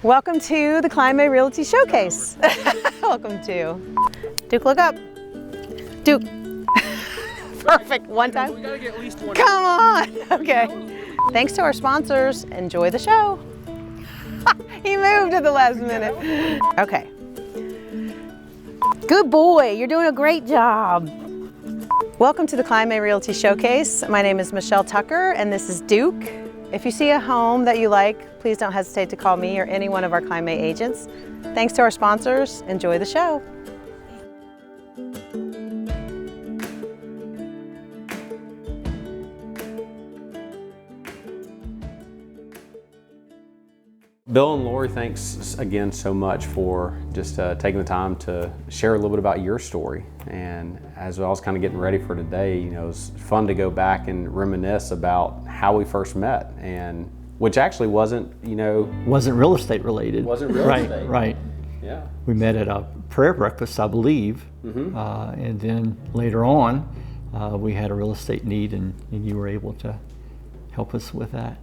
Welcome to the Kline May Realty Showcase. Welcome to. Duke, look up. Duke. Perfect, one time. We gotta get at least one. Come on, okay. Thanks to our sponsors, enjoy the show. He moved at the last minute. Okay. Good boy, you're doing a great job. Welcome to the Kline May Realty Showcase. My name is Michelle Tucker and this is Duke. If you see a home that you like, please don't hesitate to call me or any one of our Kline May agents. Thanks to our sponsors, enjoy the show. Bill and Lori, thanks again so much for just taking the time to share a little bit about your story. And as I was kind of getting ready for today, you know, it was fun to go back and reminisce about how we first met, and which actually wasn't, you know, wasn't real estate related. Wasn't real estate. Right. Yeah. We met at a prayer breakfast, I believe, and then later on, we had a real estate need, and you were able to help us with that.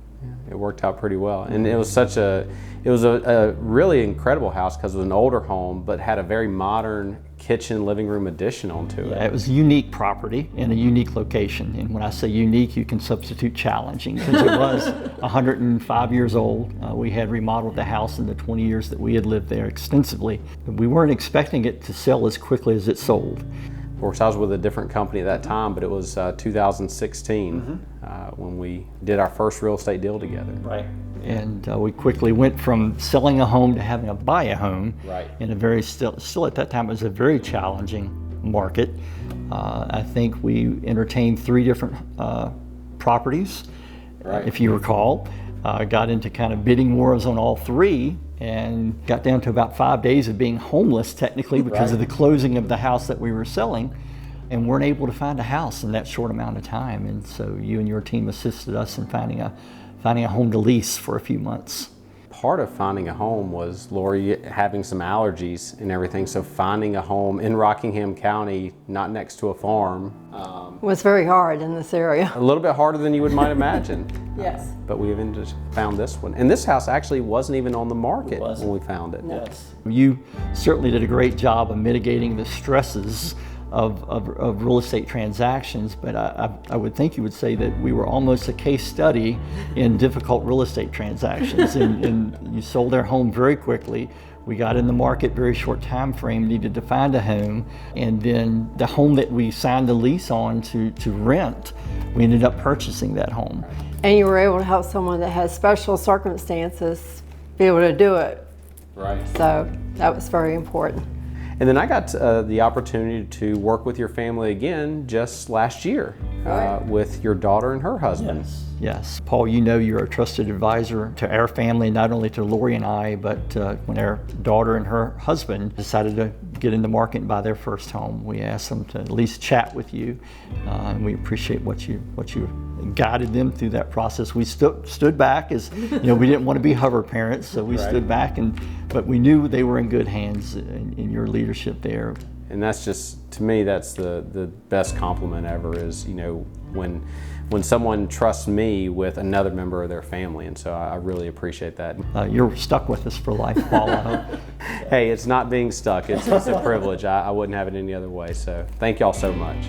It worked out pretty well, and it was a really incredible house because it was an older home, but had a very modern kitchen, living room addition onto it. Yeah, it was a unique property in a unique location, and when I say unique, you can substitute challenging, because it was 105 years old. We had remodeled the house in the 20 years that we had lived there extensively. We weren't expecting it to sell as quickly as it sold. Of course, I was with a different company at that time, but it was 2016 when we did our first real estate deal together. Right. And we quickly went from selling a home to having to buy a home. Right. In a very still at that time, it was a very challenging market. I think we entertained 3 different properties, if you recall. Got into kind of bidding wars on all 3. And got down to about 5 days of being homeless technically because of the closing of the house that we were selling, and weren't able to find a house in that short amount of time. And so you and your team assisted us in finding a home to lease for a few months. Part of finding a home was Lori having some allergies and everything, so finding a home in Rockingham County, not next to a farm, was very hard in this area. a little bit harder than you might imagine. Yes. But we even just found this one. And this house actually wasn't even on the market when we found it. Yes. You certainly did a great job of mitigating the stresses of real estate transactions, but I would think you would say that we were almost a case study in difficult real estate transactions. and you sold our home very quickly. We got in the market very short time frame, needed to find a home, and then the home that we signed the lease on to rent, we ended up purchasing that home. And you were able to help someone that has special circumstances be able to do it. Right. So that was very important. And then I got the opportunity to work with your family again just last year with your daughter and her husband. Yes. Paul, you know you're a trusted advisor to our family, not only to Lori and I, but when our daughter and her husband decided to get in the market and buy their first home, we asked them to at least chat with you, and we appreciate what you guided them through that process. We stood back, as you know, we didn't want to be hover parents, so we stood back, but we knew they were in good hands in your leadership there. And that's just, to me, that's the best compliment ever, is, you know, when someone trusts me with another member of their family. And so I really appreciate that. You're stuck with us for life, Paul, I hope. Hey, it's not being stuck. It's a privilege. I wouldn't have it any other way. So thank y'all so much.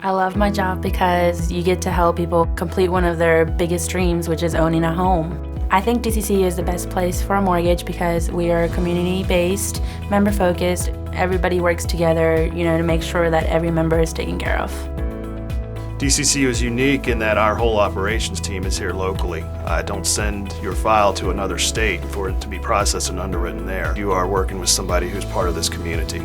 I love my job because you get to help people complete one of their biggest dreams, which is owning a home. I think DCC is the best place for a mortgage because we are community-based, member-focused. Everybody works together, to make sure that every member is taken care of. DCC is unique in that our whole operations team is here locally. Don't send your file to another state for it to be processed and underwritten there. You are working with somebody who's part of this community.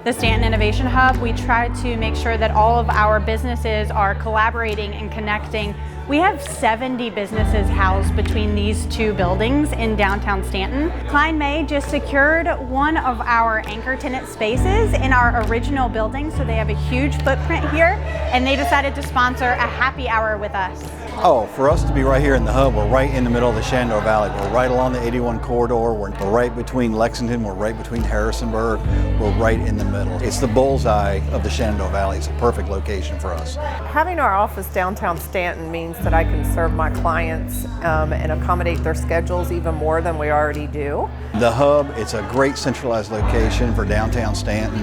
The Staunton Innovation Hub, we try to make sure that all of our businesses are collaborating and connecting. We have 70 businesses housed between these two buildings in downtown Staunton. Kline May just secured one of our anchor tenant spaces in our original building, so they have a huge footprint here, and they decided to sponsor a happy hour with us. Oh, for us to be right here in the hub, we're right in the middle of the Shenandoah Valley. We're right along the 81 corridor. We're right between Lexington. We're right between Harrisonburg. We're right in the middle. It's the bullseye of the Shenandoah Valley. It's a perfect location for us. Having our office downtown Staunton means that I can serve my clients and accommodate their schedules even more than we already do. The hub, it's a great centralized location for downtown Staunton.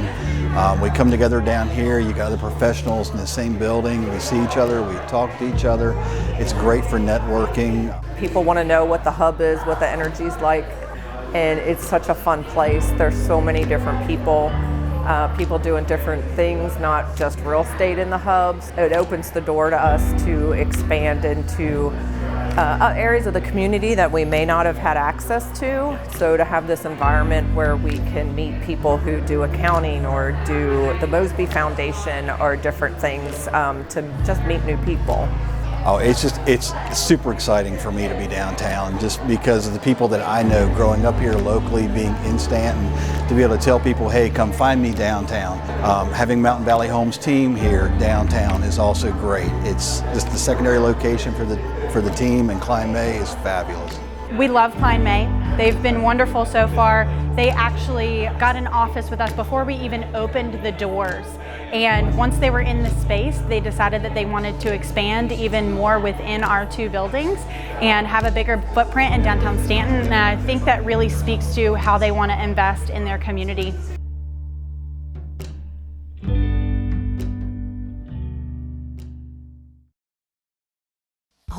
We come together down here. You got other professionals in the same building. We see each other. We talk to each other. It's great for networking. People want to know what the hub is, what the energy's like, and it's such a fun place. There's so many different people doing different things, not just real estate in the hubs. It opens the door to us to expand into areas of the community that we may not have had access to. So to have this environment where we can meet people who do accounting or do the Mosby Foundation or different things, to just meet new people. Oh, it's super exciting for me to be downtown just because of the people that I know growing up here locally, being in Staunton, to be able to tell people, hey, come find me downtown. Having Mountain Valley Homes team here downtown is also great. It's just the secondary location for the team, and Kline May is fabulous. We love Kline May. They've been wonderful so far. They actually got an office with us before we even opened the doors. And once they were in the space, they decided that they wanted to expand even more within our two buildings and have a bigger footprint in downtown Staunton. And I think that really speaks to how they want to invest in their community.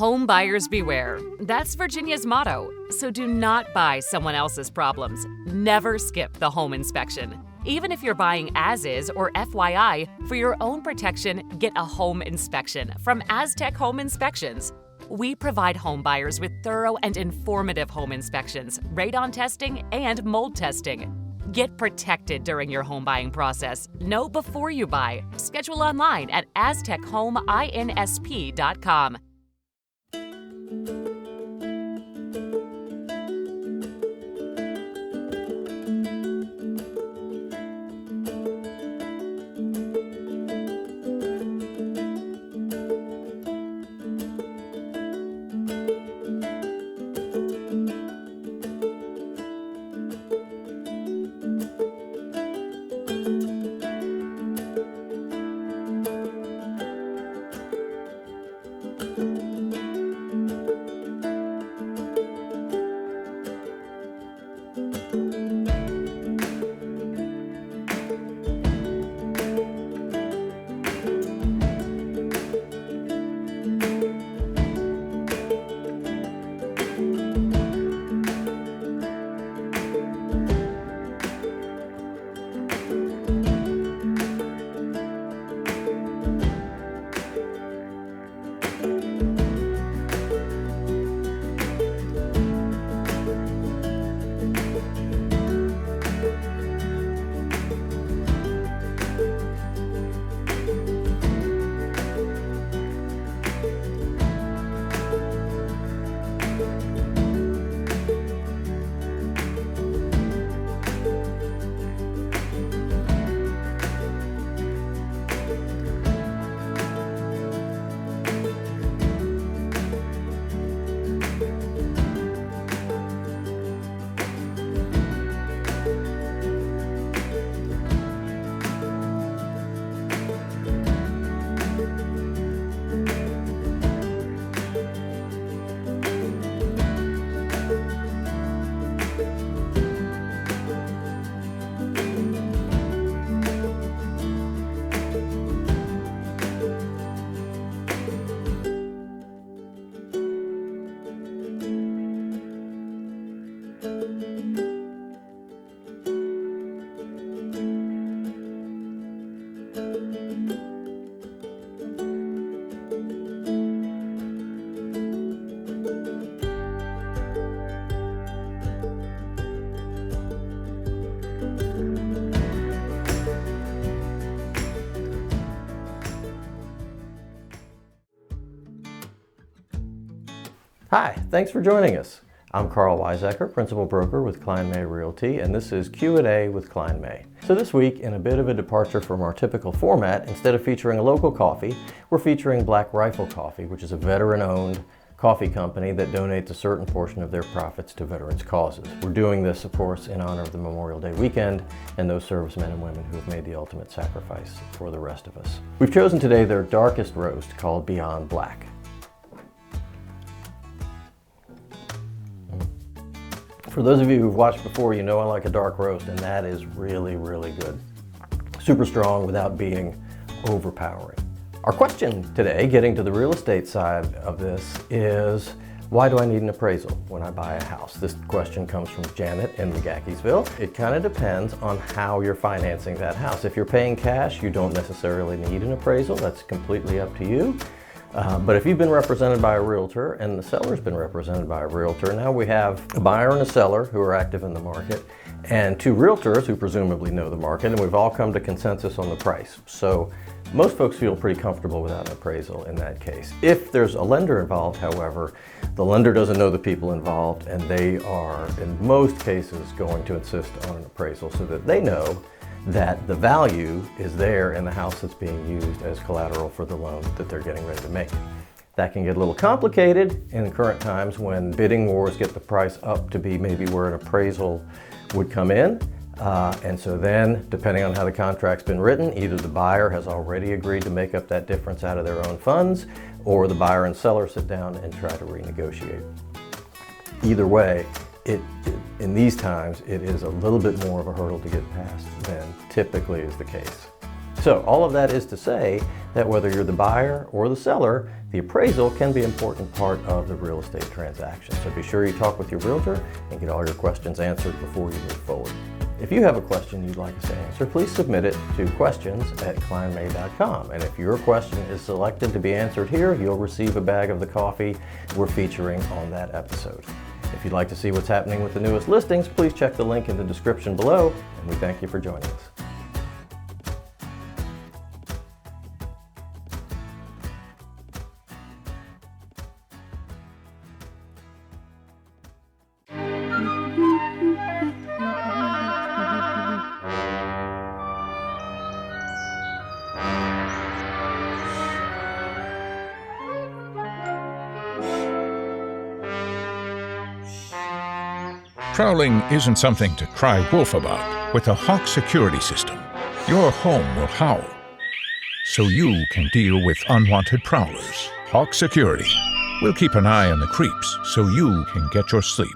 Home buyers beware. That's Virginia's motto. So do not buy someone else's problems. Never skip the home inspection. Even if you're buying as is or FYI, for your own protection, get a home inspection from Aztec Home Inspections. We provide home buyers with thorough and informative home inspections, radon testing, and mold testing. Get protected during your home buying process. Know before you buy. Schedule online at aztechomeInsp.com. Hi, thanks for joining us. I'm Karl Waizecker, Principal Broker with Kline May Realty, and this is Q&A with Kline May. So this week, in a bit of a departure from our typical format, instead of featuring a local coffee, we're featuring Black Rifle Coffee, which is a veteran-owned coffee company that donates a certain portion of their profits to veterans' causes. We're doing this, of course, in honor of the Memorial Day weekend and those servicemen and women who have made the ultimate sacrifice for the rest of us. We've chosen today their darkest roast called Beyond Black. For those of you who've watched before, you know I like a dark roast, and that is really, really good. Super strong without being overpowering. Our question today, getting to the real estate side of this, is why do I need an appraisal when I buy a house? This question comes from Janet in McGackiesville. It kind of depends on how you're financing that house. If you're paying cash, you don't necessarily need an appraisal. That's completely up to you. But if you've been represented by a realtor and the seller's been represented by a realtor, now we have a buyer and a seller who are active in the market and two realtors who presumably know the market, and we've all come to consensus on the price. So most folks feel pretty comfortable without an appraisal in that case. If there's a lender involved, however, the lender doesn't know the people involved, and they are in most cases going to insist on an appraisal so that they know that the value is there in the house that's being used as collateral for the loan that they're getting ready to make. That can get a little complicated in the current times when bidding wars get the price up to be maybe where an appraisal would come in. And so then, depending on how the contract's been written, either the buyer has already agreed to make up that difference out of their own funds, or the buyer and seller sit down and try to renegotiate. Either way, in these times, it is a little bit more of a hurdle to get past than typically is the case So all of that is to say that whether you're the buyer or the seller, the appraisal can be an important part of the real estate transaction. So be sure you talk with your realtor and get all your questions answered before you move forward. If you have a question you'd like us to answer, please submit it to questions@klinemay.com. And if your question is selected to be answered here, you'll receive a bag of the coffee we're featuring on that episode. If you'd like to see what's happening with the newest listings, please check the link in the description below, and we thank you for joining us. Prowling isn't something to cry wolf about. With a Hawk security system, your home will howl, so you can deal with unwanted prowlers. Hawk Security will keep an eye on the creeps, so you can get your sleep.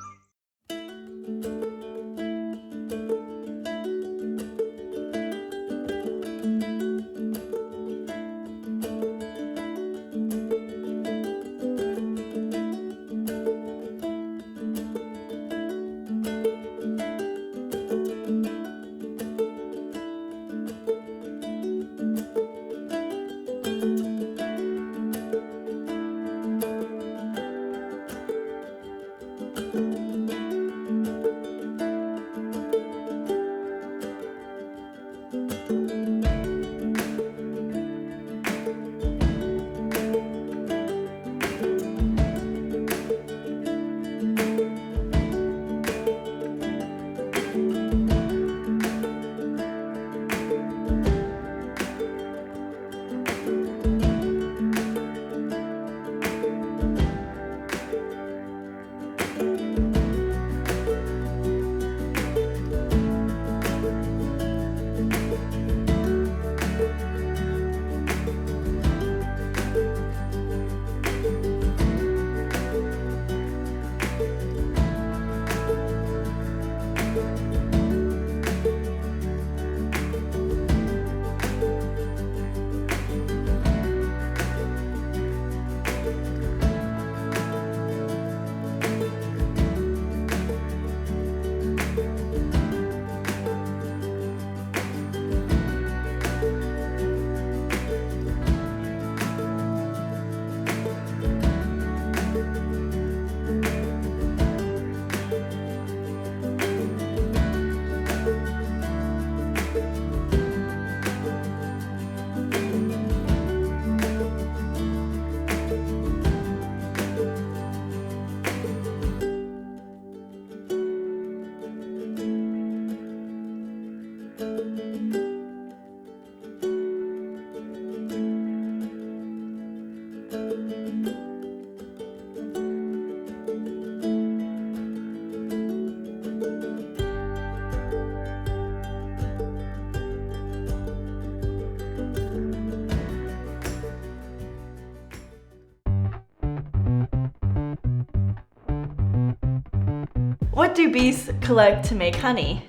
What do bees collect to make honey?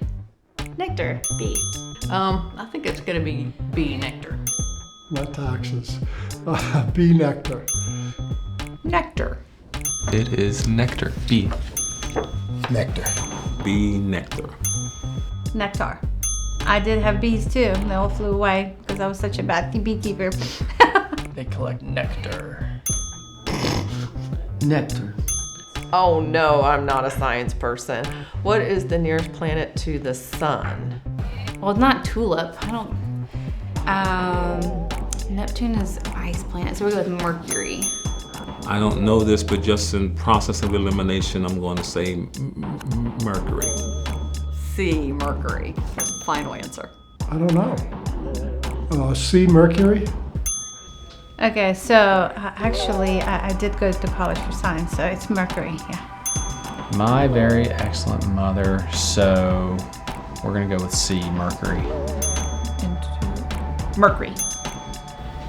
Nectar, bee. I think it's gonna be bee nectar. Not taxes. Bee nectar. Nectar. It is nectar. Bee. Nectar. Bee nectar. Nectar. I did have bees too. They all flew away because I was such a bad beekeeper. They collect nectar. Nectar. Oh no, I'm not a science person. What is the nearest planet to the sun? Well, it's not tulip. I don't. Neptune is an ice planet, so we're going with Mercury. I don't know this, but just in process of elimination, I'm going to say Mercury. C, Mercury. Final answer. I don't know. C, Mercury. Okay, so actually, I did go to college for science, so it's Mercury, yeah. My very excellent mother, so we're gonna go with C, Mercury. Mercury.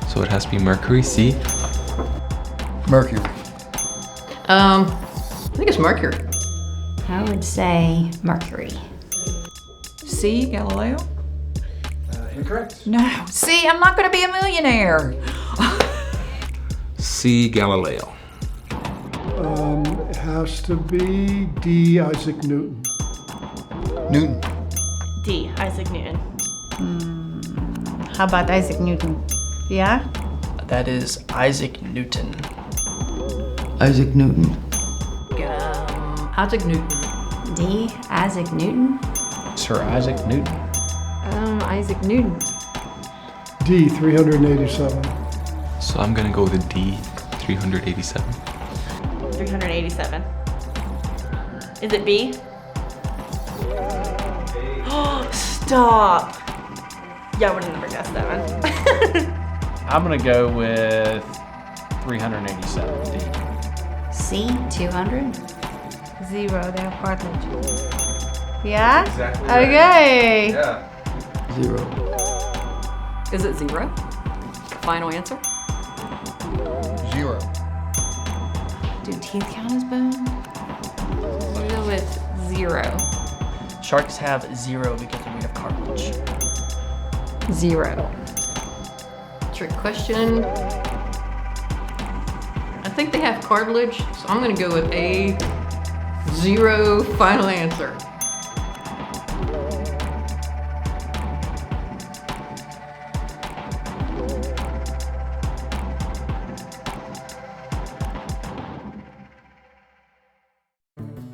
So it has to be Mercury, C? Mercury. I think it's Mercury. I would say Mercury. C, Galileo? Incorrect. No. See, I'm not going to be a millionaire. C. Galileo. It has to be D. Isaac Newton. Newton. D. Isaac Newton. How about Isaac Newton? Yeah? That is Isaac Newton. Isaac Newton. Isaac Newton. D. Isaac Newton. Sir Isaac Newton. Isaac Newton. D. 387. So I'm gonna go with a D. 387. 387. Is it B? Oh, stop. Yeah, I would have never guessed that one. I'm gonna go with 387. D. C. 200. 0, they have cartilage. Yeah? Exactly. Okay. Yeah. 0. Is it 0? Final answer? 0. Do teeth count as bone? We'll go with 0. Sharks have 0 because we have cartilage. 0. Trick question. I think they have cartilage, so I'm going to go with a 0 final answer.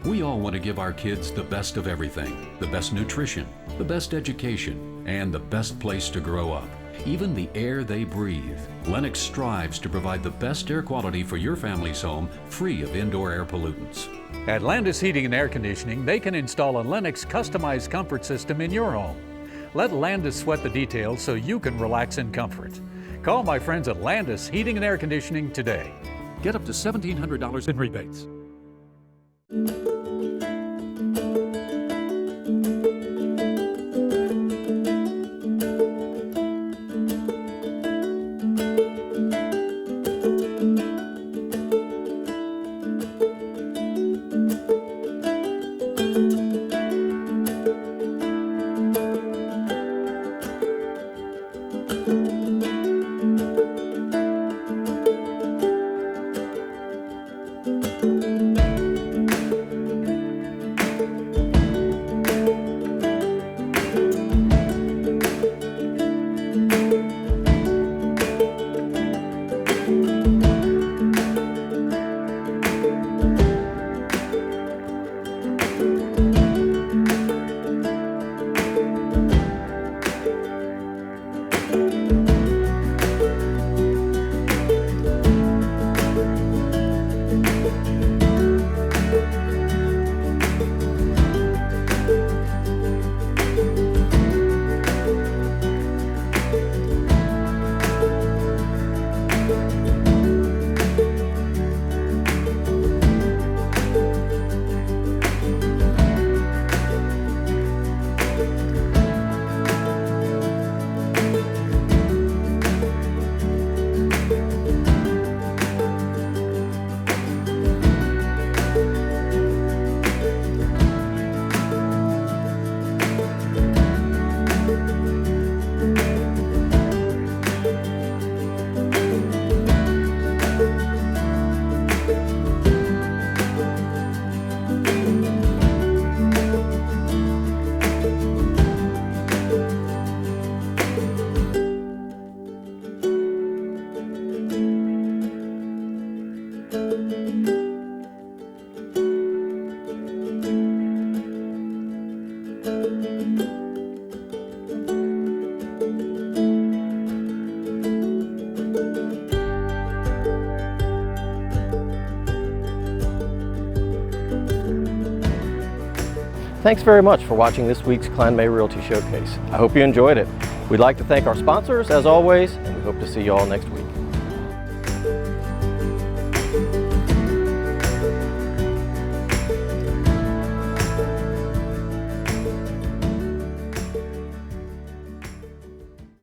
We all want to give our kids the best of everything, the best nutrition, the best education, and the best place to grow up. Even the air they breathe. Lennox strives to provide the best air quality for your family's home, free of indoor air pollutants. At Landis Heating and Air Conditioning, they can install a Lennox customized comfort system in your home. Let Landis sweat the details so you can relax in comfort. Call my friends at Landis Heating and Air Conditioning today. Get up to $1,700 in rebates. Thanks very much for watching this week's Kline May Realty Showcase. I hope you enjoyed it. We'd like to thank our sponsors, as always, and we hope to see you all next week.